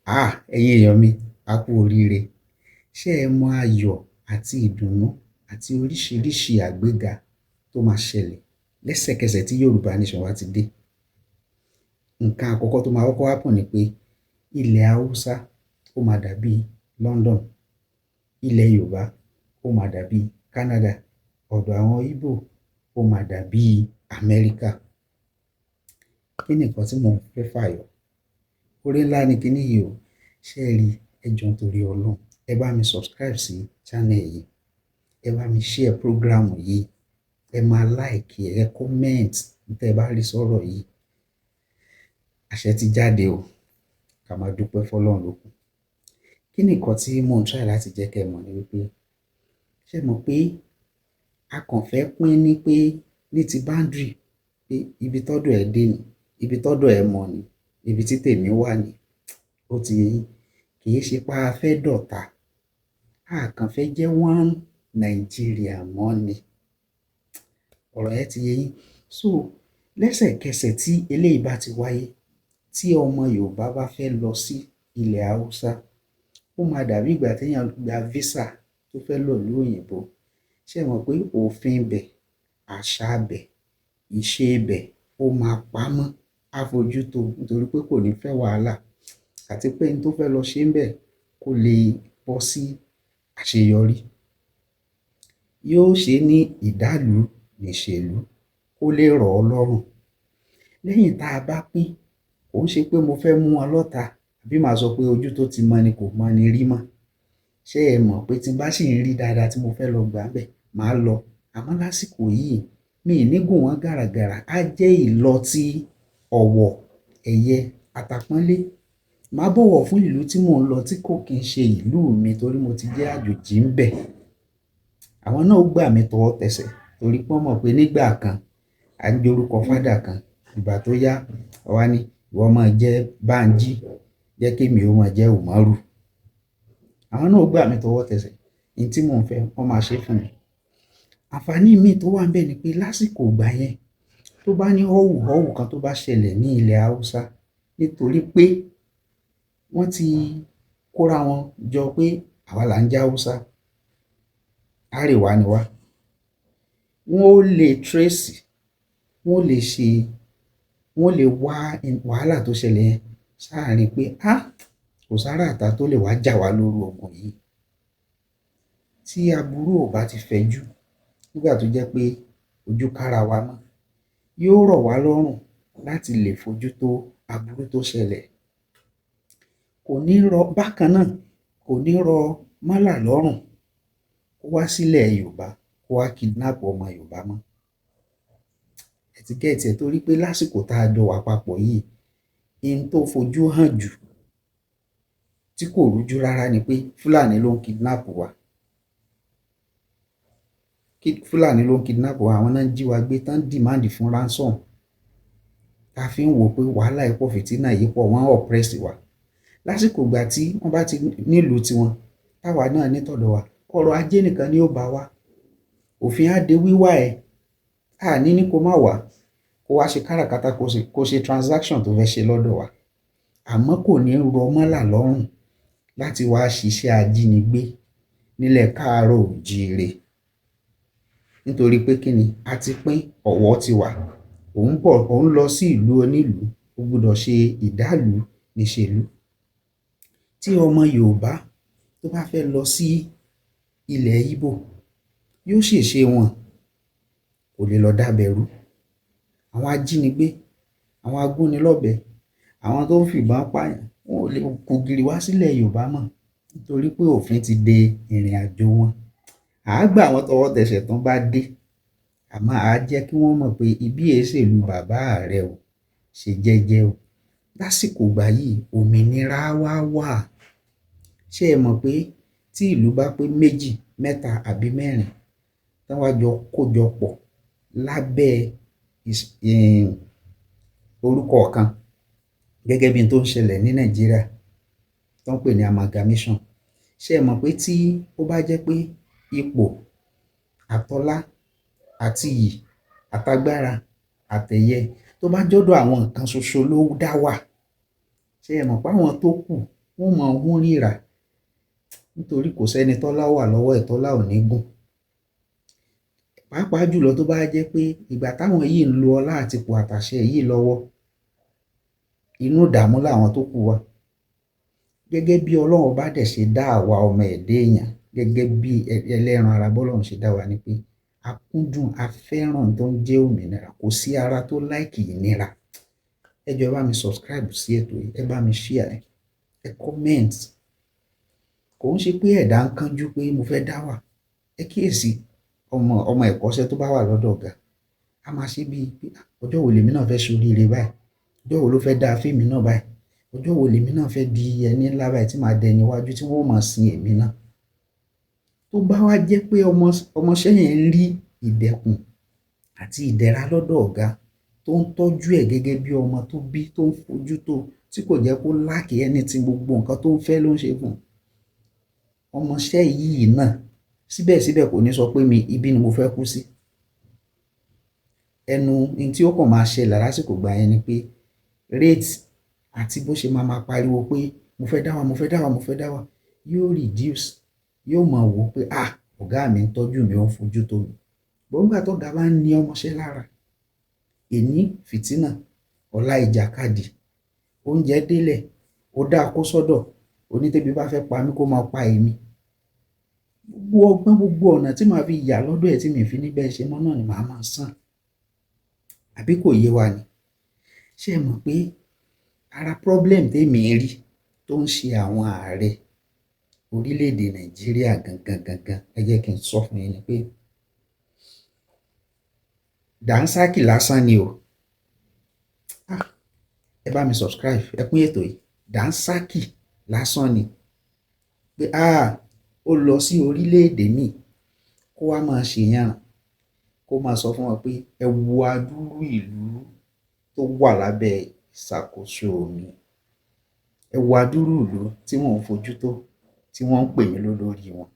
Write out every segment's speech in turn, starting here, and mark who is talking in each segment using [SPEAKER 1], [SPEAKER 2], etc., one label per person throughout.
[SPEAKER 1] Ẹ̀yin èèyàn mi, a kú oríire. Ṣé ẹ mọ ayọ̀ àti ìdùnnú àti oríṣiríṣi àgbéga tó máa ṣẹlẹ̀ lẹ́sẹ̀kẹsẹ̀ tí Yorùbá Nation wa ti dé? Nǹkan àkọ́kọ́ tó máa kọ́kọ́ happen ni pé ilẹ̀ Haúsá ó máa dàbí London, ilẹ̀ Yorùbá ó máa dàbí Canada, ọ̀dọ̀ àwọn Igbo ó máa dàbí Amẹ́ríkà. Kí ni nǹkan tí mo fẹ́ fàyọ? Oore ńlá ni kíní yìí o. Ṣé ẹ rí, ẹ jọ̀ọ́ nítorí Ọlọ́run, ẹ bá mi subscribe sí channel yìí, ẹ bá mi share program yìí, ẹ máa like ẹ comment tẹ́ ẹ bá rí sọ̀rọ̀ yìí. Àṣẹ ti jáde o, ká máa dúpẹ́ fọlọ́run lókù. Kí ni nǹkan tí mò ń try láti jẹ́ kẹ́ ẹ mọ̀ ni wípé, ṣé ẹ mọ̀ pé a kàn fẹ́ pín ní pé ní ti boundary pé ibi tọ́dọ̀ ẹ dé ni, ibi tọ́dọ̀ ẹ mọ̀ ni, ibi tí tèmi wà ni, ó ti yé yín. Kì í ṣe pé a fẹ́ dọ̀tá, a kàn fẹ́ jẹ́ one Nàìjíríà mọ́ ni. Ọ̀rọ̀ yẹn ti yé yín. So lẹ́sẹ̀kẹsẹ̀ tí eléyìí bá ti wáyé, tí ọmọ Yorùbá bá fẹ́ lọ sí ilẹ̀ Haúsá, ó máa dàbí ìgbà téèyàn gba visa tó fẹ́ lọ ìlú òyìnbó. Ṣé ẹ mọ̀ pé òfin ibẹ̀, àṣà ibẹ̀, ìṣe ibẹ̀ ó máa pamọ́, á fojú tó nítorí pé kò ní fẹ́ wàhálà, àti pé n tó fẹ́ lọ ṣe ńbẹ̀ kó lè bọ́ sí àṣeyọrí. Yóò ṣe ní ìdálùú nìṣèlú kó lè rọ̀ ọ́ lọ́rùn. Lẹ́yìn tá a bá pín, kò ń ṣe pé mo fẹ́ mú wọn lọ́ta àbí màá sọ pé ojú tó ti mọ ni kò mọ ni rí mọ́. Ṣé ẹ mọ̀ pé tí n bá sì ń rí dáadáa tí mo fẹ́ lọ gbà ńbẹ̀, màá lọ. Àmọ́ lásìkò yìí, mi ì ní gùn wọ́n gàràgàrà, á jẹ́ ìlọ tí ọ̀wọ̀, ẹ̀yẹ, àtàpọ́nlé. Màá bọ̀wọ̀ fún ìlú tí mò ń lọ tí kò kí ń ṣe ìlú mi torí mo ti jẹ́ àjòjì ńbẹ̀. Àwọn náà ó gbà mí tọwọ́ tẹsẹ̀ torí pé wọ́n mọ̀ pé nígbà kan à ń jorúkọ fádà kan, ìgbà tó yá ó wá ní ìwọ máa jẹ́ Bánjí, jẹ́ kémi ó máa jẹ́ Umaru. Àwọn náà ó gbà mí tọwọ́ tẹsẹ̀. Ohun tí mò ń fẹ́ wọ́n máa ṣe fún mi. Àǹfààní míì tó wà ńbẹ̀ ni pé lásìkò ìgbà yẹn, tó bá ní họ́wùhọ́wù kan tó bá ṣẹlẹ̀ ní ilẹ̀ Haúsá, nítorí pé wọ́n ti kóra wọn jọ pé àwa là ń jẹ́ Haúsá, árèwá ni wá, wọ́n ó lè trace, wọ́n ó lè ṣe, wọ́n ó lè wá wàhálà tó ṣẹlẹ̀ yẹn sáàárín pé kò sára àta tó lè wá jà wá lóru ogun yìí. Tí aburú ò bá ti fẹ̀jú nígbà tó jẹ́ pé ojú kára wa mọ́, yóò rọ̀ wá lọ́rùn láti lè fojú tó aburú tó ṣẹlẹ̀. Kò ní rọ bákan náà, kò ní rọ málà lọ́rùn kó wá sílẹ̀ Yorùbá kó wá kidnap ọmọ Yorùbá mọ́. Ẹ ti gẹ́ẹ̀tì ẹ̀, torí pé lásìkò tá a jọ wà papọ̀ yìí, ohun tó fojú hàn jù tí kò rújú rárá ni pé Fúlàní ló ń kidnap wa. Fúlàní ló ń kidnap wa, àwọn náà ń jí wa gbé tán demand fún ransom. Tá a fi ń wò pé wàhálà yìí pọ̀, fìtínà yìí pọ̀, wọ́n oppress wa. Lásìkò ìgbà tí wọ́n bá ti nílùú tiwọn, táwa náà ní tọ̀dọ̀ wa, ọrọ̀ ajé nìkan ni ó bá wa. Òfin á de wíwá ẹ̀, àní ní kó má wá, kó wá ṣe káràkátà, kó ṣe transaction tó fẹ́ ṣe lọ́dọ̀ wa. Àmọ́ kò ní rọ mọ́là lọ́rùn láti wá ṣiṣẹ́ ajínigbé nílẹ̀ káàárọ̀ oòjíire. Nítorí pé kí ni, a ti pín, ọ̀wọ̀ ti wà. Òun lọ sí ìlú onílùú, ó gbọ́dọ̀ ṣe ìdálùú nìṣèlú. Tí ọmọ Yorùbá tó bá fẹ́ lọ sí ilẹ̀ Igbo, yóò ṣèṣe wọn, kò lè lọ dábẹ̀rú. Àwọn ajínigbé, àwọn agúnilọ́bẹ, àwọn tó ń fìbọn pààyàn, wọn ò lè kògìrì wá sílẹ̀ Yorùbá mọ́ nítorí pé òfin ti de ìrìn àjò wọn. À á gbà wọ́n tọwọ́ tẹsẹ̀ tán bá dé, àmọ́ à á jẹ́ kí wọ́n mọ̀ pé ibí èé ṣèlú bàbá rẹ o, ṣe jẹ́jẹ́ o. Lásìkò ìgbà yìí òmìnira wá wà. Ṣé ẹ mọ̀ pé tí ìlú bá pé 2, 3 àbí 4 tán wá jọ kójọ pọ̀ lábẹ́ orúkọ kan, gẹ́gẹ́ bí n tó ń ṣẹlẹ̀ ní Nàìjíríà tó ń pè ní amalgamation. Ṣé ẹ mọ̀ pé tí ó bá jẹ́ pé ipò àtọlá àti iyì àtagbára àtẹ̀yẹ tó bá jọ́dọ̀ àwọn nǹkan ṣoṣo ló dá wà, ṣé ẹ mọ̀ pé àwọn tó kù wọ́n mọ̀ hún ríra nítorí kò sẹ́ni tọ́lá wà lọ́wọ́ ẹ̀ tọ́lá ò ní gùn. Pàápàá jùlọ tó bá jẹ́ pé ìgbà táwọn yìí ń lo ọlá àti ipò àtàṣẹ yìí lọ́wọ́, inú ìdààmú làwọn tó kù wà. Gẹ́gẹ́ bí Ọlọ́run bá dẹ̀ ṣe dá àwa ọmọ ẹ̀dá èèyàn, gẹ́gẹ́ bí ẹlẹ́ran ara bọ́lọ́run ṣe dá wa ni pé a kúndùn, a fẹ́ràn tó ń jẹ́ òmìnira. Kò sí ara tó láìkì ìnira. Ẹ jọ̀ọ́ ẹ bá mi subscribe sí ètò yìí, ẹ bá mi share, ẹ comment. Kò ń ṣe pé ẹ̀dá ń kánjú pé mo fẹ́ dá wà. Ẹ kíyèsí ọmọ ẹ̀kọ́ṣẹ́ tó bá wà lọ́dọ̀ ọ̀gá, a máa ṣe bíi pé ọjọ́ wo lèmi náà fẹ́ ṣoríire báyìí, ọjọ́ wo ló fẹ́ dáa fèmí náà báyìí, ọjọ́ wo lèmi náà fẹ́ di ẹni ńlá báyìí tí màá dẹni iwájú tí wọ́n máa sin èmi náà. Tó bá wá jẹ́ pé ọmọṣẹ́ yẹn ń rí ìdẹ̀kùn àti ìdẹ̀ra lọ́dọ̀ ọ̀gá tó ń tọ́jú ẹ̀ gẹ́gẹ́ bí ọmọ tó bí, tó ń fojú tó, tí kò jẹ́ kó láàkì anything, gbogbo nǹkan tó ń fẹ́ ló ń ṣe fún un. Ọmọṣẹ́ yìí náà síbẹ̀síbẹ̀ kò ní sọ pé ibi ni mo fẹ́ kú sí. Ẹnu ní tí ó kàn máa ṣẹlẹ̀ lásìkò gbà yẹn ni pé rate àti bó ṣe máa pariwo pé mo fẹ́ dá wà, mo fẹ́ dá wà, mo fẹ́ dá wà yóò reduce. Yóò máa wò pé ọ̀gá mi ń tọ́jú mi, ó ń fojú tó mi. Nígbà tó ọ̀gá bá ń ní ọmọṣẹ́ lára, èní fìtínà, ọ̀la ìjàkadì, oúnjẹ délẹ̀, ó dá kó sọ́dọ̀, onítẹ̀bí bá fẹ́ pa mí kó máa pa èmi. Gbogbo ọgbọ́n, gbogbo ọ̀nà tí màá fi yà lọ́dọ̀ ẹ̀ tí mi fi ní bẹ́ẹ̀ ṣe mọ́ náà ni màá máa sàn. Àbí kò yé wa ni? Ṣé ẹ mọ̀ pé ara problem tèmi rí tó ń ṣe àwọn ààrẹ orílẹ̀-èdè Nàìjíríà gangan, ẹ jẹ́ kí n sọ fún yín ni pé dànsákì lásán ni o. Ẹ bá mi subscribe, ẹ pín ètò yìí. Dànsákì lásán ni pé ó lọ sí orílẹ̀-èdè míì kó wá máa ṣèyàn, kó máa sọ fún wọn pé ẹ wo adúrú ìlú tó wà lábẹ́ ìṣàkóso mi, ẹ wo adúrú ìlú tí wọ́n ń fojú tó, tí wọ́n ń pè mí lólórí wọn.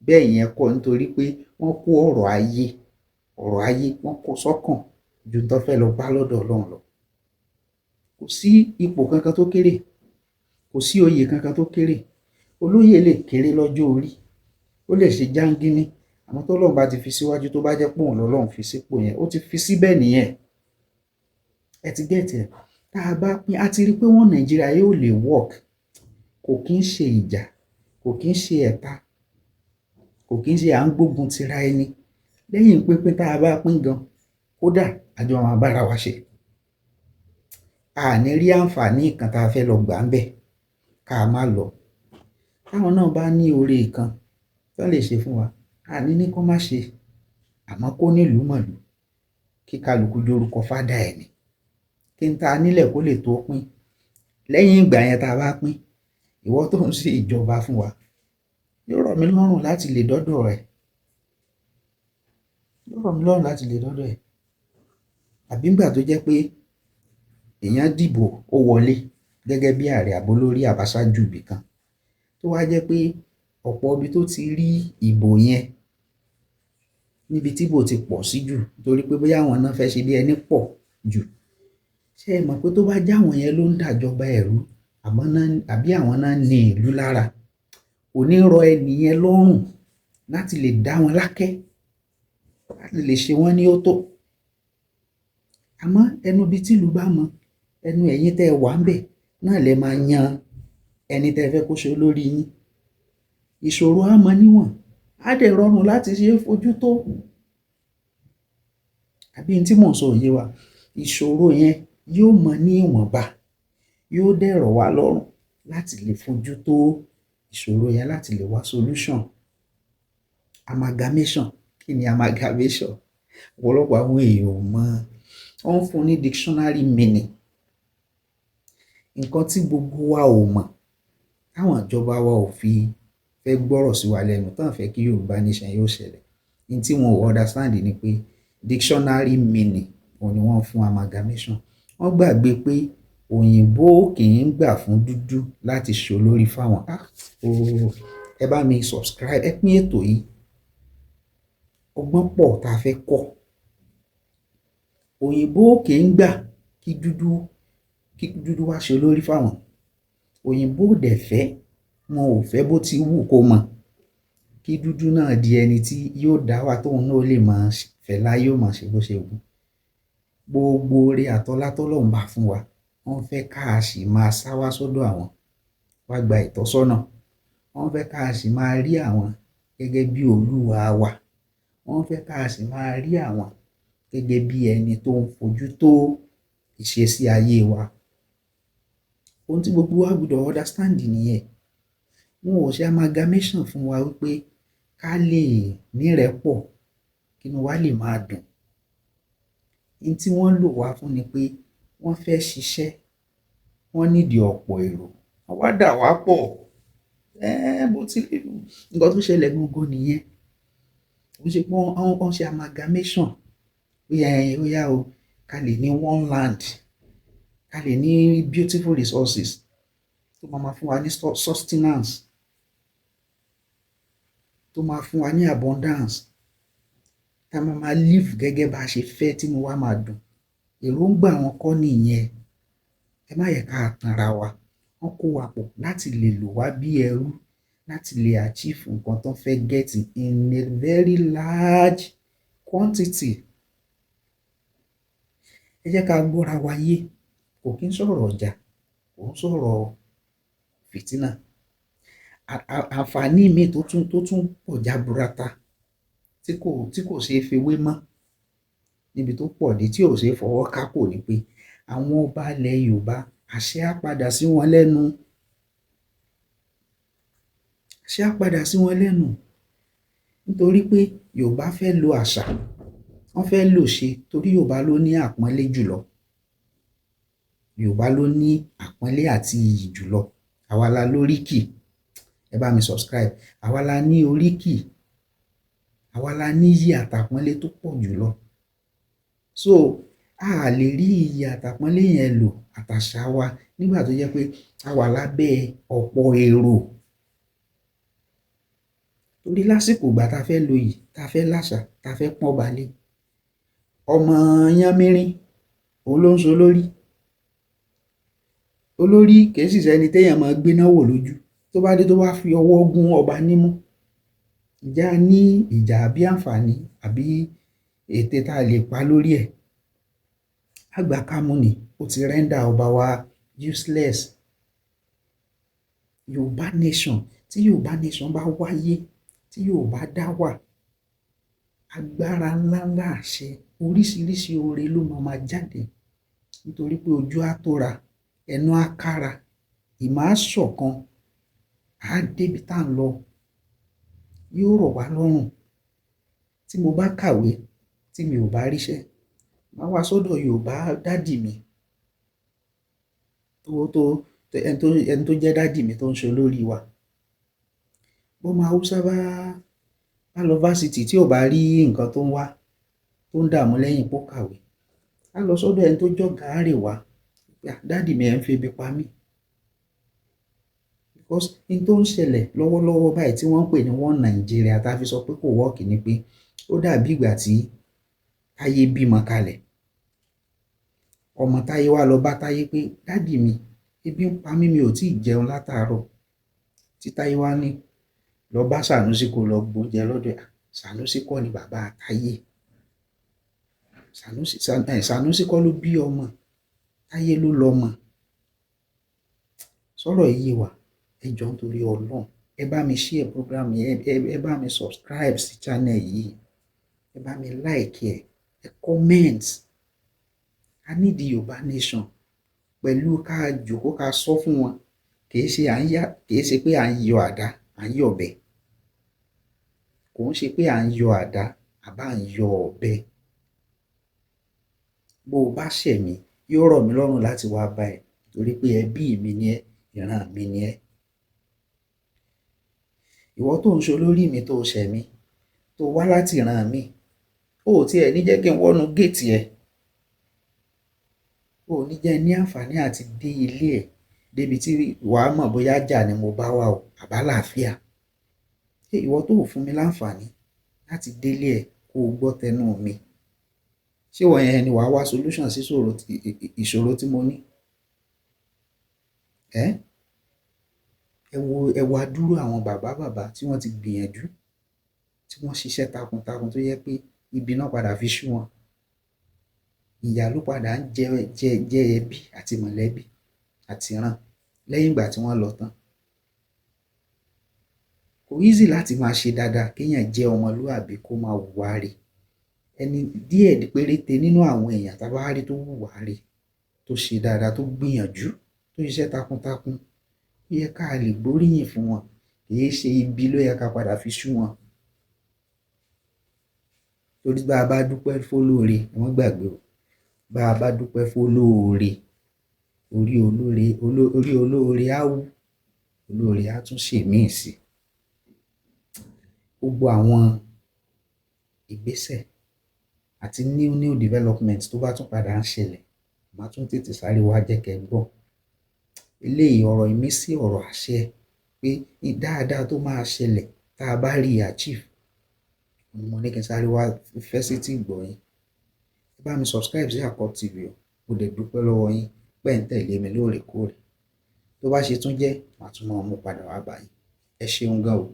[SPEAKER 1] Bẹ́ẹ̀ yẹn kọ́, nítorí pé wọ́n kó ọ̀rọ̀ ayé wọ́n kó sọ́kàn ju tó fẹ́ lọ bá lọ́dọ̀ Ọlọ́run lọ. Kò sí ipò kankan tó kéré, kò sí oyè kankan tó kéré. Olóyè lè kéré lọ́jọ́ orí, ó lè ṣe jángíní, àmọ́ tó Ọlọ́run bá ti fi síwájú, tó bá jẹ́ pé òun lọ́lọ́run fi sípò yẹn, ó ti fi síbẹ̀ nìyẹn. Ẹ ti gẹ̀tì ẹ̀. Tá a bá pín, a ti rí pé wọ́n Nàìjíríà yóò lè work. Kò kí ń ṣe ìjà, kò kí ń ṣe ẹ̀ta, kò kí ń ṣe à ń gbógun tira ẹni. Lẹ́yìn pínpín tá a bá pín gan, kódà àjọ máa bára wa ṣe. A ní rí àǹfààní kan tá a fẹ́ lọ gbà ń bẹ̀ ká má lọ. Táwọn náà bá ní oore kan tó lè ṣe fún wa, a ní kó má ṣe, àmọ́ kó nílùú mọ̀lú, kí kálukú dórúkọ fádà ẹ̀ ni. Kí n ta nílẹ̀ kó lè tó pín. Lẹ́yìn ìgbà yẹn tá a bá pín, ìwọ tó ń ṣe ìjọba fún wa, yóò rọ̀ mí lọ́rùn láti lè dọ́dọ̀ rẹ̀. Àbí ńgbà tó jẹ́ pé èèyàn dìbò ó wọlé gẹ́gẹ́ bí ààrẹ àbólórí àbáṣájú ibì kan, tó wá jẹ́ pé ọ̀pọ̀ ibi tó ti rí ìbò yẹn, níbi tí ìbò ti pọ̀ sí jù, torí pé bóyá àwọn náà fẹ́ ṣe bí ẹni pọ̀ jù. Ṣé ẹ mọ̀ pé tó bá jẹ́ àwọn yẹn ló ń dàjọba ẹ̀rú, àbí àwọn náà ní ìlú lára, kò ní rọ ẹni yẹn lọ́rùn láti lè dá wọn lákẹ́, láti lè ṣe wọ́n ní ó tó. Àmọ́ ẹnu ibi tí ìlú bá mọ, ẹnu ẹ̀yin tẹ́ ẹ wà ń bẹ̀ náà lẹ máa yan ẹni tẹ́ ẹ fẹ́ kó ṣe olórí yín. Ìṣòro á mọ níwọ̀n, á dẹ̀ rọrùn láti ṣe é fojú tó. Àbí n tí mò ń sọ òye wa? Ìṣòro yẹn yóò mọ ní ìwọ̀nba, yóò dẹ̀ rọ̀ wá lọ́rùn láti lè fojú tó ìṣòro yẹn, láti lè wá solution. Amalgamation. Kí ni amalgamation? Ọ̀pọ̀lọpọ̀ àwọn èèyàn ò mọ̀, wọ́n ń fún ní dictionary meaning. Nǹkan tí gbogbo wa ò mọ̀, táwọn ìjọba wa ò fi fẹ́ gbọ́rọ̀ sí wa lẹ́nu, tán fẹ́ kí Yorùbá nation yóò ṣẹlẹ̀. Ní tí wọn ò understand ni pé dictionary meaning òun ni wọ́n fún amalgamation. Wọ́n gbàgbé pé òyìnbó kì í gbà fún dúdú láti ṣolórí fáwọn. Ẹ bá mi subscribe, ẹ pín ètò yìí. Ọgbọ́n pọ̀ tá a fẹ́ kọ́. Òyìnbó kì í gbà kí dúdú wá ṣe olórí fáwọn. òyìnbó ò dẹ̀ fẹ́, wọn ò fẹ́ bó ti wù kó mọ kí dúdú náà di ẹni tí yóò dá wà tóun náà lè máa fẹ̀lá, yóò máa ṣe bó ṣe wù. Gbogbo oore àtọlá tọ́lọ́run bá fún wa, wọ́n fẹ́ ká sì máa sá wá sọ́dọ̀ àwọn wá gba ìtọ́sọ́nà. Wọ́n fẹ́ ká sì máa rí àwọn gẹ́gẹ́ bí olúwa wa. Wọ́n fẹ́ ká sì máa rí àwọn gẹ́gẹ́ bí ẹni tó ń fojú tó ìṣesí ayé wa. Ohun tí gbogbo wa gbọ́dọ̀ understand nìyẹn. Wọn ò ṣe amalgamation fún wa wípé ká lè nírẹ́pọ̀, kínú wa lè máa dùn. Ohun tí wọ́n lò wá fún ni pé wọ́n fẹ́ ṣiṣẹ́, wọ́n nídìí ọ̀pọ̀ èrò, wọ́n wá dà wá pọ̀. Bó ti nǹkan tó ṣẹlẹ̀ gbogbo nìyẹn. Ó ṣe pé wọ́n ṣe amalgamation pé ó yá o, ká lè ní one land, ká lè ní beautiful resources tó máa fún wa ní sustenance, tó máa fún wa ní abundance, tá máa live gẹ́gẹ́ bá a ṣe fẹ́ tínú wa máa dùn. Èròǹgbà wọn kọ́ nìyẹn. Ẹ má yẹ ká tanra wa. Wọ́n kó wa pọ̀ láti lè lò wá bí ẹrú, láti lè achieve nǹkan tó fẹ́ get in a very large quantity. Ẹ jẹ́ ká gbọ́ra wa yé. Kò kí ń sọ̀rọ̀ ọjà, kò ń sọ̀rọ̀ fìtínà. Àǹfààní mi tó tún pọ̀ jaburata tí kò ṣeé fewé mọ́ níbi tó pọ̀ dé, tí ò ṣeé fọwọ́ kákò, ni pé àwọn ọba ilẹ̀ Yorùbá, àṣẹ á padà sí wọn lẹ́nu. Àṣẹ á padà sí wọn lẹ́nu nítorí pé Yorùbá fẹ́ lo àṣà, wọ́n fẹ́ lò ṣe, torí Yorùbá ló ní àpọ́nlé jùlọ. Yorùbá ló ní àpọ́nlé àti iyì jùlọ. Àwa la lóríkì. Ẹ bá mi subscribe. Àwa la ní oríkì. Àwa la ní iyì àtàpọ́nlé tó pọ̀ jùlọ. So a lè rí iyì àtàpọ́nlé yẹn lò àtàṣà wa nígbà tó jẹ́ pé a wà lábẹ́ ọ̀pọ̀ èrò. Torí lásìkò ìgbà tá a fẹ́ lo yìí, tá a fẹ́ láṣà, tá a fẹ́ pọ́n balẹ̀, ọmọ yánmírín òun ló ń so lórí. Olórí kìí sì ṣẹni téèyàn máa gbéná wò lójú. Tó bá dé tó wá fi ọwọ́ gún ọba nímú, ìjà ní ìjà àbí àǹfààní àbí ète tá a lè pa lórí ẹ̀. Àgbà kámú ni ó ti rẹ́ńdà ọba wa useless. Yorùbá nation, tí Yorùbá nation bá wáyé, tí Yorùbá dá wà, agbára ńláńlá àṣẹ, oríṣiríṣi oore ló máa jáde, nítorí pé ojú á tóra, ẹnu á kára, ìmọ̀ á ṣọ̀kan, á débi tá à ń lọ, yóò rọ̀ wá lọ́rùn. Tí mo bá kàwé, tí mi ò bá ríṣẹ́, màá wá sọ́dọ̀ Yorùbá dádì mi ẹni tó jẹ́ dádì mi tó ń ṣe olórí wa. Bọ́mọ Haúsá bá lọ fásitì tí ò bá rí nǹkan tó ń wá, tó ń dààmú lẹ́yìn pó kàwé, á lọ sọ́dọ̀ ẹni tó jọ̀gá Àrèwá. Dádì mi ẹ̀ ń febi pa mí. Because n tó ń ṣẹlẹ̀ lọ́wọ́lọ́wọ́ báyìí tí wọ́n ń pè ní one Nàìjíríà, tá a fi sọ pé kò wọ́ọ̀kì, ni pé ó dàbí ìgbà tí Táyé bímọ kalẹ̀. Ọmọ Táyé wá lọ bá Táyé pé dádì mi, ebi ń pa mí, mi ò tí ì jẹun látàárọ̀. Tí Táyé wá ní lọ bá Sànúsí kó lọ gbóúnjẹ lọ́dọ̀ ẹ̀. Sànúsí kọ́ ni bàbá Táyé. Sànúsí kọ́ ló bí ọmọ, Táyé ló lọ́mọ. Sọ̀rọ̀ yìí wà. Ẹ jọ̀ọ́ nítorí Ọlọ́run, ẹ bá mi share program yẹn, ẹ bá mi subscribe sí channel yìí, ẹ bá mi like ẹ comment. A need the Yorùbá nation. Pẹ̀lú ká jòkó ká sọ fún wọn, kìí ṣe pé à ń yọ àdá, à ń yọ ọ̀bẹ. Kò ń ṣe pé à ń yọ àdá àbá à ń yọ ọ̀bẹ. Bó o bá ṣẹ̀ mí, yóò rọ̀ mí lọ́rùn láti wá bá ẹ, torí pé ẹbí mi ni ẹ́, ìran mi ni ẹ́. Ìwọ tó ń ṣe olórí mi tó ṣẹ̀ mí, tó wá láti ìran mi, ó tiẹ̀ ní jẹ́ kí n wọnú géètì ẹ̀. Ó ní jẹ́ ní àǹfààní àti dé ilé ẹ̀, débi tí wàá mọ̀ bóyá jà ni mo bá wà o àbá làáfíà. Ìwọ tó ò fún mi láǹfààní láti délé ẹ̀ kó o gbọ́ tẹnu mi, ṣé wọ́n yẹn ni wàá wá solution sí ìṣòro tí mo ní? ẹ wo adúrú àwọn bàbá tí wọ́n ti gbìyànjú, tí wọ́n ṣiṣẹ́ takuntakun tó jẹ́ pé ibi náà padà fi sú wọn. Ìyà ló padà ń jẹ ẹbí àti mọ̀lẹ́bí àti ìran lẹ́yìn ìgbà tí wọ́n lọ tán. Kò easy láti máa ṣe dáadáa, kéèyàn jẹ́ ọmọlúàbí kó máa hùwà rere. Ẹni díẹ̀ péréte nínú àwọn èèyàn tá a bá rí tó hùwà rere, tó ṣe dáadáa, tó gbìyànjú, tó ṣiṣẹ́ takuntakun, ó yẹ ká lè gbóríyìn fún wọn. Kì í ṣe ibi ló yẹ ká padà fi sú wọn. Torí bá a bá dúpẹ́ fólóore, ẹ má gbàgbé o, bá a bá dúpẹ́ fólóore, orí olóore á wú, olóore á tún ṣèmíì sí. Gbogbo àwọn ìgbésẹ̀ àti new development tó bá tún padà ń ṣẹlẹ̀, màá tún tètè sáré wá jẹ́ kẹ́ gbọ́. Eléyìí ọ̀rọ̀ ìmísí, ọ̀rọ̀ àṣẹ pé dáadáa tó máa ṣẹlẹ̀ tá a bá rí achieve, mo ní kí n sáré wá fẹ́ sétí ìgbọ́ yín. Ẹ bá mi subscribe sí Àkọ́ọ́ TV o, mo dẹ̀ dúpẹ́ lọ́wọ́ yín pé ẹ̀ ń tẹ̀lé mi lóòrèkóòrè. Tó bá ṣe tún jẹ́, màá tún máa mú padà wá bá yín. Ẹ ṣeun gan o.